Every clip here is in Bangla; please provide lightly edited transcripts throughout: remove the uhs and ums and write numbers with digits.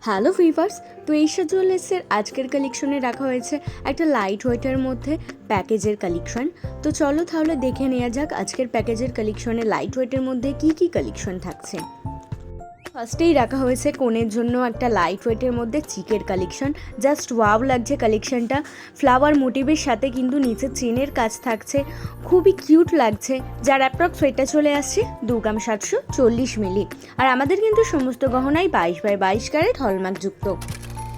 হ্যালো ভিউয়ার্স, তো এইশা জুয়েলার্সের আজকের কালেকশনে রাখা হয়েছে একটা লাইট ওয়েটের মধ্যে প্যাকেজের কালেকশন। তো চলো তাহলে দেখে নেওয়া যাক আজকের প্যাকেজের কালেকশনে লাইট ওয়েটের মধ্যে কি কি কালেকশন থাকছে। ফার্স্টেই রাখা হয়েছে কোণের জন্য একটা লাইট ওয়েটের মধ্যে চিকের কালেকশন। জাস্ট ওয়াও লাগছে কালেকশনটা। ফ্লাওয়ার মোটিভের সাথে কিন্তু নিচে চেনের কাজ থাকছে, খুবই কিউট লাগছে। যার অ্যাপ্রক্স ওয়েটটা চলে আসছে 2 গ্রাম 740 মিলি। আর আমাদের কিন্তু সমস্ত গহনাই 22x22 ক্যারেট হলমার্কযুক্ত।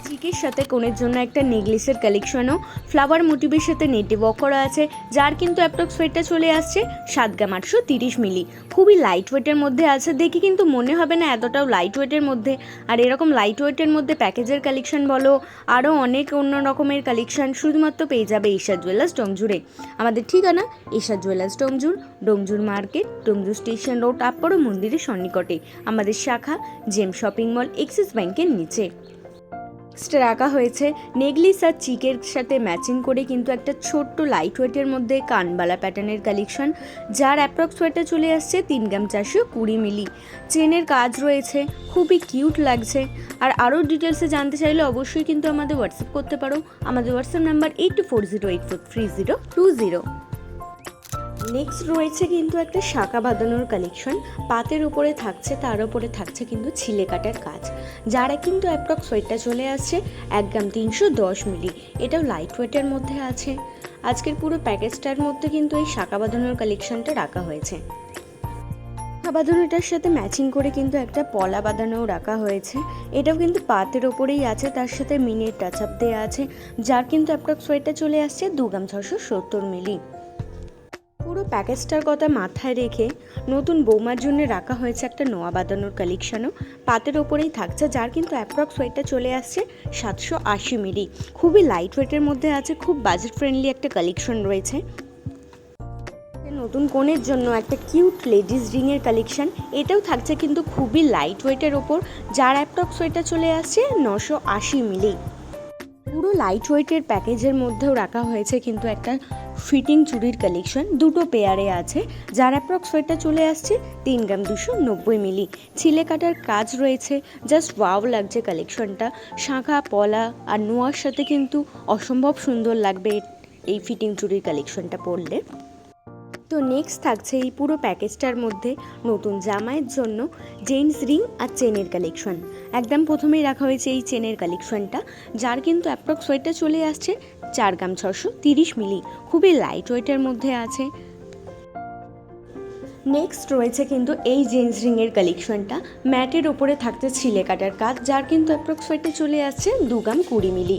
চিকের সাথে কোণের জন্য একটা নেকলেসের কালেকশনও ফ্লাওয়ার মোটিভের সাথে নেটে ওয়ার্ক করা আছে, যার কিন্তু অ্যাপ্রক্স ওয়েটটা চলে আসছে 7 গ্রাম 830 মিলি। খুবই লাইট ওয়েটের মধ্যে আছে, দেখে কিন্তু মনে হবে না এতটাও লাইট ওয়েটের মধ্যে। আর এরকম লাইট ওয়েটের মধ্যে প্যাকেজের কালেকশন বলো আরও অনেক অন্য রকমের কালেকশন শুধুমাত্র পেয়ে যাবে ঈশা জুয়েলার্স ডোমজুড়ে। আমাদের ঠিকানা Isha jewellers Domjur market, Domjur station road, আপড় মন্দিরের সন্নিকটে। আমাদের শাখা জেম শপিং মল, এক্সিস ব্যাংকের নিচে। রাখা হয়েছে নেকলেস আর চিকের সাথে ম্যাচিং করে কিন্তু একটা ছোট্ট লাইট ওয়েটের মধ্যে কানবালা প্যাটার্নের কালেকশন, যার অ্যাপ্রক্স ওয়েটটা চলে আসছে 3 গ্রাম 420 মিলি। চেনের কাজ রয়েছে, খুবই কিউট লাগছে। আর আরও ডিটেলসে জানতে চাইলে অবশ্যই কিন্তু আমাদের হোয়াটসঅ্যাপ করতে পারো। আমাদের হোয়াটসঅ্যাপ নাম্বার 8240843020। নেক্সট রয়েছে কিন্তু একটা শাঁখা বাঁধানোর কালেকশন। পাতের উপরে থাকছে, তার উপরে থাকছে কিন্তু ছিলে কাটার কাজ, যারা কিন্তু অ্যাপ্রক্স ওয়েটটা চলে আসছে 1 গ্রাম 310 মিলি। এটাও লাইট ওয়েটের মধ্যে আছে। আজকের পুরো প্যাকেজটার মধ্যে কিন্তু এই শাঁখা বাঁধানোর কালেকশনটা রাখা হয়েছে। শাঁখা বাঁধানোটার সাথে ম্যাচিং করে কিন্তু একটা পলা বাঁধানোও রাখা হয়েছে। এটাও কিন্তু পাতের ওপরেই আছে, তার সাথে মিনির টাচ আপ দেওয়া আছে, যার কিন্তু অ্যাপ্রক্স ওয়েটটা চলে আসছে 2 গ্রাম 670 মিলি। পুরো প্যাকেজটার কথা মাথায় রেখে নতুন বৌমার জন্য রাখা হয়েছে একটা নোয়া বাঁধানোর কালেকশনও। পাতের ওপরেই থাকছে, যার কিন্তু অ্যাপ্রক্স ওয়েটটা চলে আসছে 780 মিলি। খুবই লাইট ওয়েটের মধ্যে আছে, খুব বাজেট ফ্রেন্ডলি একটা কালেকশন রয়েছে। নতুন কোণের জন্য একটা কিউট লেডিস রিংয়ের কালেকশন, এটাও থাকছে কিন্তু খুবই লাইট ওয়েটের ওপর, যার অ্যাপ্রক্স ওয়েটটা চলে আসছে 980 মিলি। পুরো লাইট ওয়েটের প্যাকেজের মধ্যেও রাখা হয়েছে কিন্তু একটা ফিটিং চুড়ির কালেকশন, দুটো পেয়ারে আছে, যার অ্যাপ্রক্স ওয়েটটা চলে আসছে 3 গ্রাম 290 মিলি। ছিলে কাটার কাজ রয়েছে, জাস্ট ওয়াও লাগছে কালেকশনটা। শাঁখা পলা আর নোয়ার সাথে কিন্তু অসম্ভব সুন্দর লাগবে এই ফিটিং চুড়ির কালেকশনটা পরলে। তো নেক্সট থাকছে এই পুরো প্যাকেজটার মধ্যে নতুন জামাইয়ের জন্য জেন্টস রিং আর চেনের কালেকশন। একদম প্রথমেই রাখা হয়েছে এই চেনের কালেকশনটা, যার কিন্তু অ্যাপ্রক্স ওয়েটটা চলে আসছে 4 গ্রাম 630 মিলি। খুবই লাইট ওয়েটের মধ্যে আছে। নেক্সট রয়েছে কিন্তু এই জেন্টস রিংয়ের কালেকশনটা, ম্যাটের ওপরে থাকছে ছিলে কাটার কাজ, যার কিন্তু অ্যাপ্রক্স ওয়েটে চলে আসছে 2 গ্রাম 20 মিলি।